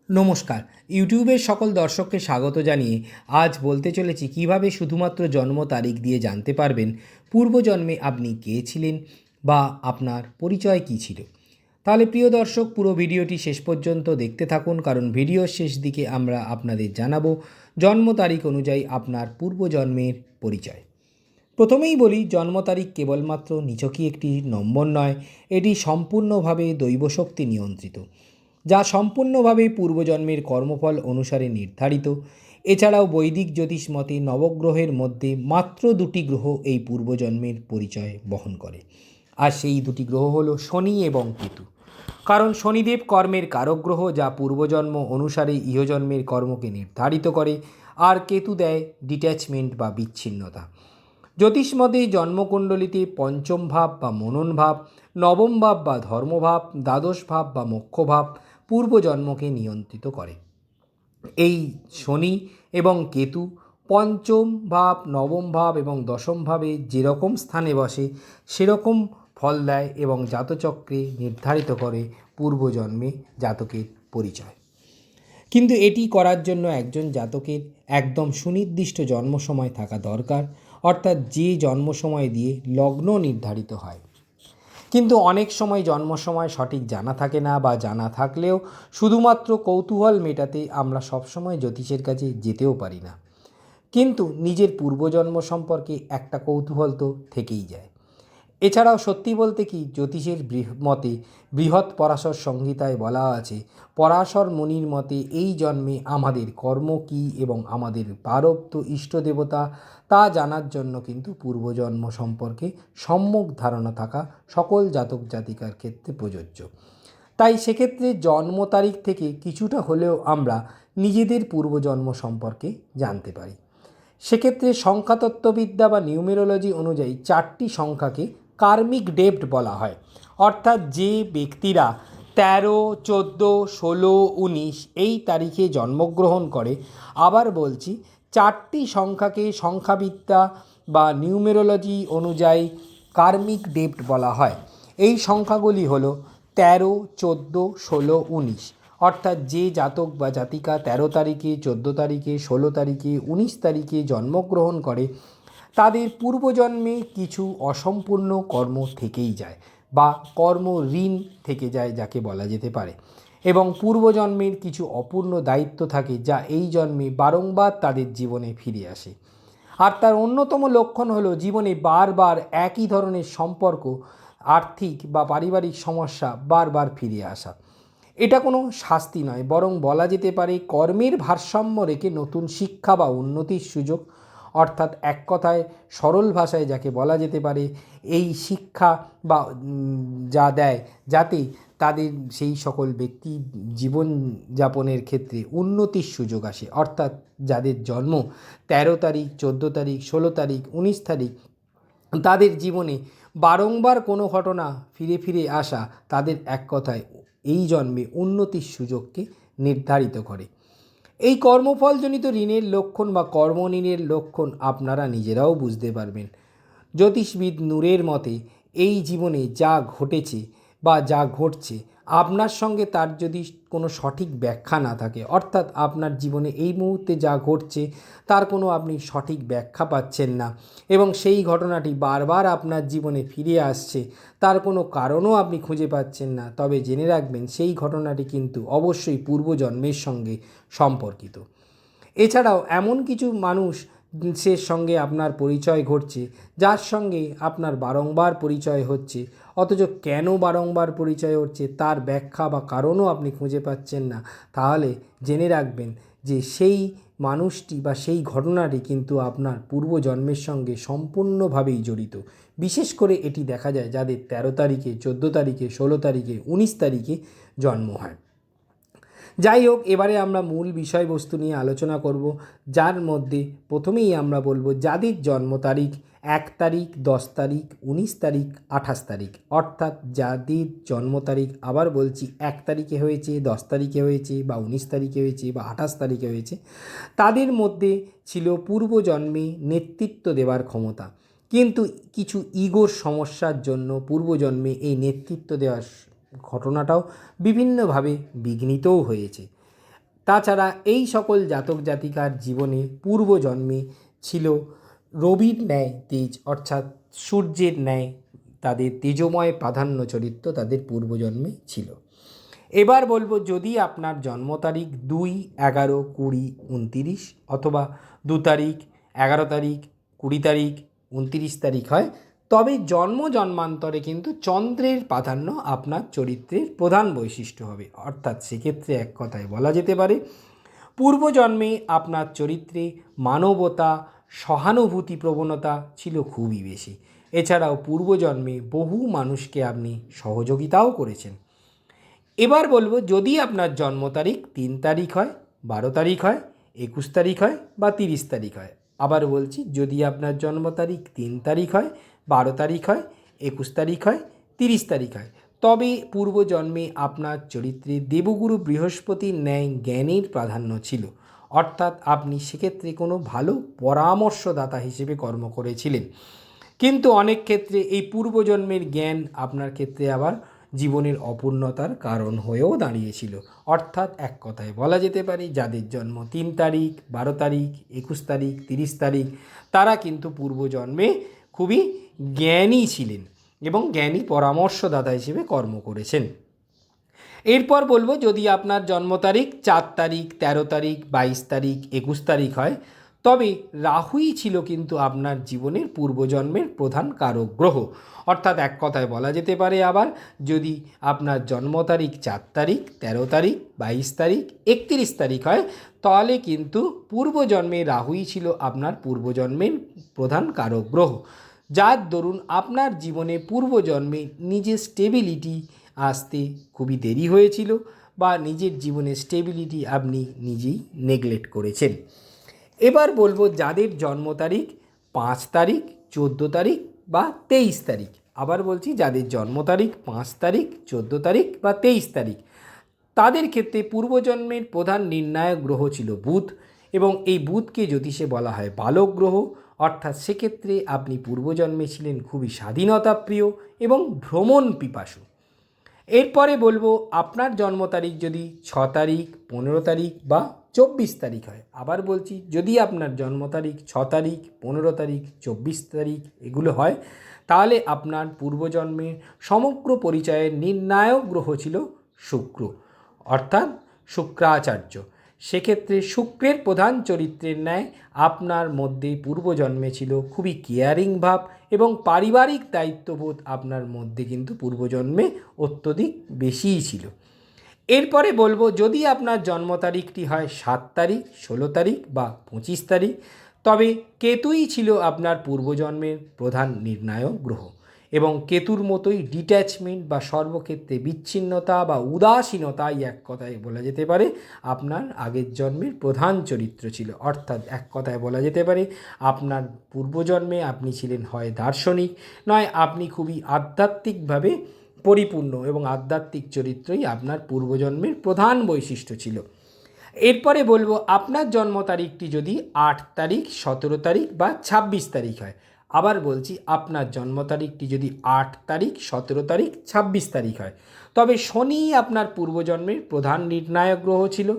নমস্কার। ইউটিউবের সকল দর্শককে স্বাগত জানিয়ে আজ বলতে চলেছি কিভাবে শুধুমাত্র জন্ম তারিখ দিয়ে জানতে পারবেন পূর্বজন্মে আপনি কে ছিলেন বা আপনার পরিচয় কী ছিল। তাহলে প্রিয় দর্শক, পুরো ভিডিওটি শেষ পর্যন্ত দেখতে থাকুন, কারণ ভিডিওর শেষ দিকে আমরা আপনাদের জানাবো জন্ম তারিখ অনুযায়ী আপনার পূর্বজন্মের পরিচয়। প্রথমেই বলি, জন্ম তারিখ কেবলমাত্র নিছকই একটি নম্বর নয়, এটি সম্পূর্ণভাবে দৈবশক্তি নিয়ন্ত্রিত, যা সম্পূর্ণভাবে পূর্বজন্মের কর্মফল অনুসারে নির্ধারিত। এছাড়াও বৈদিক জ্যোতিষ মতে নবগ্রহের মধ্যে মাত্র দুটি গ্রহ এই পূর্বজন্মের পরিচয় বহন করে, আর সেই দুটি গ্রহ হলো শনি এবং কেতু। কারণ শনিদেব কর্মের কারক গ্রহ, যা পূর্বজন্ম অনুসারে ইহজন্মের কর্মকে নির্ধারিত করে, আর কেতু দেয় ডিট্যাচমেন্ট বা বিচ্ছিন্নতা। জ্যোতিষমতে জন্মকুণ্ডলিতে পঞ্চম ভাব বা মনন ভাব, নবম ভাব বা ধর্মভাব, দ্বাদশ ভাব বা মোক্ষ ভাব পূর্বজন্মকে নিয়ন্ত্রিত করে। এই শনি এবং কেতু পঞ্চম ভাব, নবম ভাব এবং দশম ভাবে যেরকম স্থানে বসে সেরকম ফল দেয় এবং জাতচক্রে নির্ধারিত করে পূর্বজন্মে জাতকের পরিচয়। কিন্তু এটি করার জন্য একজন জাতকের একদম সুনির্দিষ্ট জন্ম সময় থাকা দরকার, অর্থাৎ যে জন্ম সময় দিয়ে লগ্ন নির্ধারিত হয়। কিন্তু অনেক সময় জন্ম সময় সঠিক জানা থাকে না, বা জানা থাকলেও শুধুমাত্র কৌতূহল মেটাতে আমরা সবসময় জ্যোতিষের কাছে যেতেও পারি না। কিন্তু নিজের পূর্বজন্ম সম্পর্কে একটা কৌতূহল তো থেকেই যায়। এছাড়াও সত্যি বলতে কি, জ্যোতিষের মতে বৃহৎ পরাশর সংহিতায় বলা আছে, পরাশর মুনির মতে এই জন্মে আমাদের কর্ম কী এবং আমাদের প্রারব্ধ ইষ্টদেবতা তা জানার জন্য কিন্তু পূর্বজন্ম সম্পর্কে সম্যক ধারণা থাকা সকল জাতক জাতিকার ক্ষেত্রে প্রযোজ্য। তাই সেক্ষেত্রে জন্ম তারিখ থেকে কিছুটা হলেও আমরা নিজেদের পূর্বজন্ম সম্পর্কে জানতে পারি। সেক্ষেত্রে সংখ্যাতত্ত্ববিদ্যা বা নিউমেরোলজি অনুযায়ী 4টি সংখ্যাকে কার্মিক ডেপ্ট বলা হয়, অর্থাৎ যে ব্যক্তিরা 13, 14, 16, 19 এই তারিখে জন্মগ্রহণ করে। আবার বলছি, 4টি সংখ্যাকে সংখ্যাবিদ্যা বা নিউমেরোলজি অনুযায়ী কার্মিক ডেপ্ট বলা হয়। এই সংখ্যাগুলি হলো 13, 14, 16, 19। অর্থাৎ যে জাতক বা জাতিকা 13 তারিখে, 14 তারিখে, 16 তারিখে, 19 তারিখে জন্মগ্রহণ করে, তাদের পূর্বজন্মে কিছু অসম্পূর্ণ কর্ম থেকেই যায়, বা কর্ম ঋণ থেকে যায় যাকে বলা যেতে পারে, এবং পূর্বজন্মের কিছু অপূর্ণ দায়িত্ব থাকে যা এই জন্মে বারংবার তাদের জীবনে ফিরে আসে। আর তার অন্যতম লক্ষণ হলো জীবনে বারবার একই ধরনের সম্পর্ক, আর্থিক বা পারিবারিক সমস্যা বারবার ফিরে আসা। এটা কোনো শাস্তি নয়, বরং বলা যেতে পারে কর্মের ভারসাম্য রেখে নতুন শিক্ষা বা উন্নতির সুযোগ। অর্থাৎ এক কথায় সরল ভাষায় যাকে বলা যেতে পারে, এই শিক্ষা বা যা দেয় যাতে তাদের সেই সকল ব্যক্তি জীবনযাপনের ক্ষেত্রে উন্নতির সুযোগ আসে। অর্থাৎ যাদের জন্ম 13 তারিখ, 14 তারিখ, 16 তারিখ, 19 তারিখ, তাদের জীবনে বারংবার কোনো ঘটনা ফিরে ফিরে আসা তাদের এক কথায় এই জন্মে উন্নতির সুযোগকে নির্ধারিত করে। এই কর্মফলজনিত ঋণের লক্ষণ বা কর্মঋণের লক্ষণ আপনারা নিজেরাও বুঝতে পারবেন। জ্যোতিষবিদ নূরের মতে এই জীবনে যা ঘটেছে বা যা ঘটছে আপনার সঙ্গে, তার যদি কোনো সঠিক ব্যাখ্যা না থাকে, অর্থাৎ আপনার জীবনে এই মুহূর্তে যা ঘটছে তার কোনো আপনি সঠিক ব্যাখ্যা পাচ্ছেন না, এবং সেই ঘটনাটি বারবার আপনার জীবনে ফিরে আসছে, তার কোনো কারণও আপনি খুঁজে পাচ্ছেন না, তবে জেনে রাখবেন সেই ঘটনাটি কিন্তু অবশ্যই পূর্বজন্মের সঙ্গে সম্পর্কিত। এছাড়াও এমন কিছু মানুষের সঙ্গে আপনার পরিচয় ঘটছে যার সঙ্গে আপনার বারংবার পরিচয় হচ্ছে, অথচ কেন বারংবার পরিচয় হচ্ছে তার ব্যাখ্যা বা কারণও আপনি খুঁজে পাচ্ছেন না। তাহলে জেনে রাখবেন যে সেই মানুষটি বা সেই ঘটনাটি কিন্তু আপনার পূর্বজন্মের সঙ্গে সম্পূর্ণভাবেই জড়িত। বিশেষ করে এটি দেখা যায় যাদের 13 তারিখে, 14 তারিখে, 16 তারিখে, 19 তারিখে জন্ম হয়। যাই হোক, এবারে আমরা মূল বিষয়বস্তু নিয়ে আলোচনা করব, যার মধ্যে প্রথমেই আমরা বলবো যাদের জন্ম তারিখ 1 তারিখ, 10 তারিখ, 19 তারিখ, 28 তারিখ। অর্থাৎ যাদের জন্ম তারিখ, আবার বলছি, 1 তারিখে হয়েছে, 10 তারিখে হয়েছে, বা 19 তারিখে হয়েছে, বা 28 তারিখে হয়েছে, তাদের মধ্যে ছিল পূর্বজন্মে নেতৃত্ব দেওয়ার ক্ষমতা, কিন্তু কিছু ইগোর সমস্যার জন্য পূর্বজন্মে এই নেতৃত্ব দেওয়ার ঘটনাটাও বিভিন্নভাবে বিঘ্নিতও হয়েছে। তাছাড়া এই সকল জাতক জাতিকার জীবনে পূর্বজন্মে ছিল রবির ন্যায় তেজ, অর্থাৎ সূর্যের ন্যায় তাদের তেজময় প্রাধান্য চরিত্র তাদের পূর্বজন্মে ছিল। এবার বলবো, যদি আপনার জন্ম তারিখ 2, 11, 20, 29 অথবা 2 তারিখ, 11 তারিখ, 20 তারিখ, 29 তারিখ হয়, তবে জন্মান্তরে কিন্তু চন্দ্রের প্রাধান্য আপনার চরিত্রের প্রধান বৈশিষ্ট্য হবে। অর্থাৎ সেক্ষেত্রে এক কথায় বলা যেতে পারে পূর্বজন্মে আপনার চরিত্রে মানবতা, সহানুভূতি প্রবণতা ছিল খুবই বেশি। এছাড়াও পূর্বজন্মে বহু মানুষকে আপনি সহযোগিতাও করেছেন। এবার বলবো, যদি আপনার জন্ম তারিখ 3 তারিখ হয়, 12 তারিখ হয়, 21 তারিখ হয় বা 30 তারিখ হয়। আবার বলছি, যদি আপনার জন্ম তারিখ 3 তারিখ হয়, 12 তারিখ হয়, 21 তারিখ হয়, 30 তারিখ হয়, তবে পূর্বজন্মে আপনার চরিত্রে দেবগুরু বৃহস্পতির ন্যায় জ্ঞানের প্রাধান্য ছিল। অর্থাৎ আপনি সেক্ষেত্রে কোনো ভালো পরামর্শদাতা হিসেবে কর্ম করেছিলেন। কিন্তু অনেক ক্ষেত্রে এই পূর্বজন্মের জ্ঞান আপনার ক্ষেত্রে আবার জীবনের অপূর্ণতার কারণ হয়েও দাঁড়িয়েছিল। অর্থাৎ এক কথায় বলা যেতে পারে যাদের জন্ম 3 তারিখ, 12 তারিখ, 21 তারিখ, 30 তারিখ, তারা কিন্তু পূর্বজন্মে খুবই জ্ঞানী ছিলেন এবং জ্ঞানী পরামর্শদাতা হিসেবে কর্ম করেছেন। এরপর বলবো, যদি আপনার জন্ম তারিখ 4 তারিখ, 13 তারিখ, 22 তারিখ, 21 তারিখ হয়, তবে রাহুই ছিল কিন্তু আপনার জীবনের পূর্বজন্মের প্রধান কারক গ্রহ। অর্থাৎ এক কথায় বলা যেতে পারে আবার, যদি আপনার জন্ম তারিখ 4 তারিখ, 13 তারিখ, 22 তারিখ, 31 তারিখ হয়, তাহলে কিন্তু পূর্বজন্মে রাহুই ছিল আপনার পূর্বজন্মের প্রধান কারক গ্রহ, যার দরুন আপনার জীবনে পূর্বজন্মে নিজের স্টেবিলিটি আসতে খুবই দেরি হয়েছিল বা নিজের জীবনে স্টেবিলিটি আপনি নিজেই নেগলেক্ট করেছেন। এবার বলবো, যাদের জন্ম তারিখ 5 তারিখ, 14 তারিখ বা 23 তারিখ। আবার বলছি, যাদের জন্ম তারিখ 5 তারিখ, 14 তারিখ বা 23 তারিখ, তাদের ক্ষেত্রে পূর্বজন্মের প্রধান নির্ণায়ক গ্রহ ছিল বুধ, এবং এই বুধকে জ্যোতিষে বলা হয় বালক গ্রহ। অর্থাৎ সেক্ষেত্রে আপনি পূর্বজন্মে ছিলেন খুবই স্বাধীনতাপ্রিয় এবং ভ্রমণ পিপাসু। এরপরে বলবো, আপনার জন্ম তারিখ যদি 6 তারিখ, 15 তারিখ বা 24 তারিখ হয়। আবার বলছি, যদি আপনার জন্ম তারিখ 6 তারিখ, 15 তারিখ, 24 তারিখ এগুলো হয়, তাহলে আপনার পূর্বজন্মের সমগ্র পরিচয়ের নির্ণায়ক গ্রহ ছিল শুক্র, অর্থাৎ শুক্রাচার্য। সেক্ষেত্রে শুক্রের প্রধান চরিত্রের ন্যায় আপনার মধ্যে পূর্বজন্মে ছিল খুবই কেয়ারিং ভাব এবং পারিবারিক দায়িত্ববোধ আপনার মধ্যে কিন্তু পূর্বজন্মে অত্যধিক বেশিই ছিল। এরপরে বলবো, যদি আপনার জন্ম তারিখটি হয় 7 তারিখ, 16 তারিখ বা 25 তারিখ, তবে কেতুই ছিল আপনার পূর্বজন্মের প্রধান নির্ণায়ক গ্রহ, এবং কেতুর মতোই ডিট্যাচমেন্ট বা সর্বক্ষেত্রে বিচ্ছিন্নতা বা উদাসীনতাই এক কথায় বলা যেতে পারে আপনার আগের জন্মের প্রধান চরিত্র ছিল। অর্থাৎ এক কথায় বলা যেতে পারে আপনার পূর্বজন্মে আপনি ছিলেন হয় দার্শনিক, নয় আপনি খুবই আধ্যাত্মিকভাবে পরিপূর্ণ, এবং আধ্যাত্মিক চরিত্রই আপনার পূর্বজন্মের প্রধান বৈশিষ্ট্য ছিল। এরপরে বলবো, আপনার জন্ম তারিখটি যদি 8 তারিখ, 17 তারিখ বা 26 তারিখ হয়। আবার বলছি, আপনার জন্ম তারিখটি যদি 8 তারিখ, 17 তারিখ, 26 তারিখ হয়, তবে শনি আপনার পূর্বজন্মের প্রধান নির্ণায়ক গ্রহ ছিল,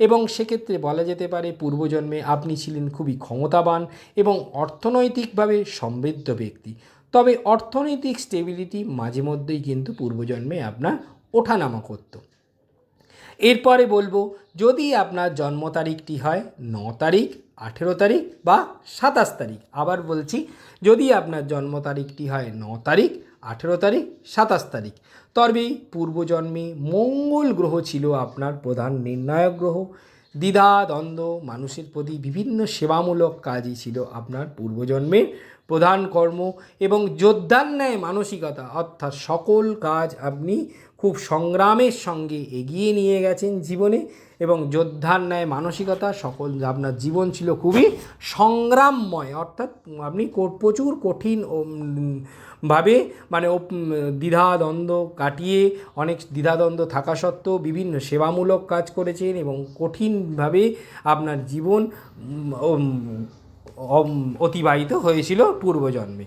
এবং সেক্ষেত্রে বলা যেতে পারে পূর্বজন্মে আপনি ছিলেন খুবই ক্ষমতাবান এবং অর্থনৈতিকভাবে সমৃদ্ধ ব্যক্তি। তবে অর্থনৈতিক স্টেবিলিটি মাঝে মধ্যেই কিন্তু পূর্বজন্মে আপনার ওঠানামা করত। এরপরে বলবো, যদি আপনার জন্ম তারিখটি হয় 9 তারিখ, 18 তারিখ বা 27 তারিখ। আবার বলছি, যদি আপনার জন্ম তারিখটি হয় 9 তারিখ, 18 তারিখ, 27 তারিখ, তবে পূর্বজন্মে মঙ্গল গ্রহ ছিল আপনার প্রধান নির্ণায়ক গ্রহ। দ্বিধা দ্বন্দ্ব, মানুষের প্রতি বিভিন্ন সেবামূলক কাজই ছিল আপনার পূর্বজন্মের প্রধান কর্ম, এবং যোদ্ধার ন্যায় মানসিকতা, অর্থাৎ সকল কাজ আপনি খুব সংগ্রামের সঙ্গে এগিয়ে নিয়ে গেছেন জীবনে, এবং যোদ্ধার ন্যায় মানসিকতা, সকল আপনার জীবন ছিল খুবই সংগ্রামময়। অর্থাৎ আপনি প্রচুর কঠিন ভাবে মানে দ্বিধাদ্বন্দ্ব কাটিয়ে, অনেক দ্বিধাদ্বন্দ্ব থাকা সত্ত্বেও বিভিন্ন সেবামূলক কাজ করেছেন, এবং কঠিনভাবে আপনার জীবন অতিবাহিত হয়েছিল পূর্বজন্মে।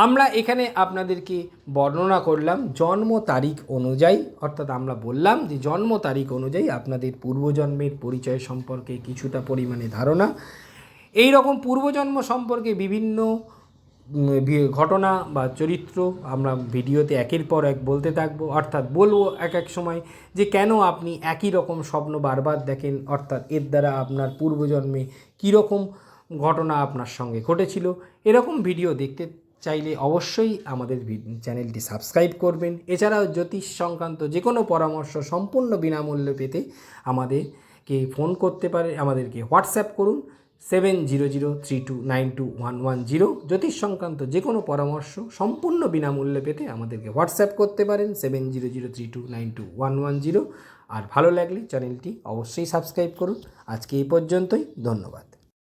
আমরা এখানে আপনাদেরকে বর্ণনা করলাম জন্ম তারিখ অনুযায়ী, অর্থাৎ আমরা বললাম যে জন্ম তারিখ অনুযায়ী আপনাদের পূর্বজন্মের পরিচয় সম্পর্কে কিছুটা পরিমাণে ধারণা। এই রকম পূর্বজন্ম সম্পর্কে বিভিন্ন ঘটনা বা চরিত্র আমরা ভিডিওতে একের পর এক বলতে থাকবো, অর্থাৎ বলবো এক এক সময় যে কেন আপনি একই রকম স্বপ্ন বারবার দেখেন, অর্থাৎ এর দ্বারা আপনার পূর্বজন্মে কীরকম ঘটনা আপনার সঙ্গে ঘটেছিল। এরকম ভিডিও দেখতে চাইলে অবশ্যই আমাদের চ্যানেলটি সাবস্ক্রাইব করবেন। এছাড়াও জ্যোতিষ সংক্রান্ত যে কোনো পরামর্শ সম্পূর্ণ বিনামূল্যে পেতে আমাদেরকে ফোন করতে পারে, আমাদেরকে হোয়াটসঅ্যাপ করুন 7003292110। জ্যোতিষ সংক্রান্ত যে কোনো পরামর্শ সম্পূর্ণ বিনামূল্যে পেতে আমাদেরকে হোয়াটসঅ্যাপ করতে পারেন 7003292110। আর ভালো লাগলে চ্যানেলটি অবশ্যই সাবস্ক্রাইব করুন। আজকে এই পর্যন্তই, ধন্যবাদ।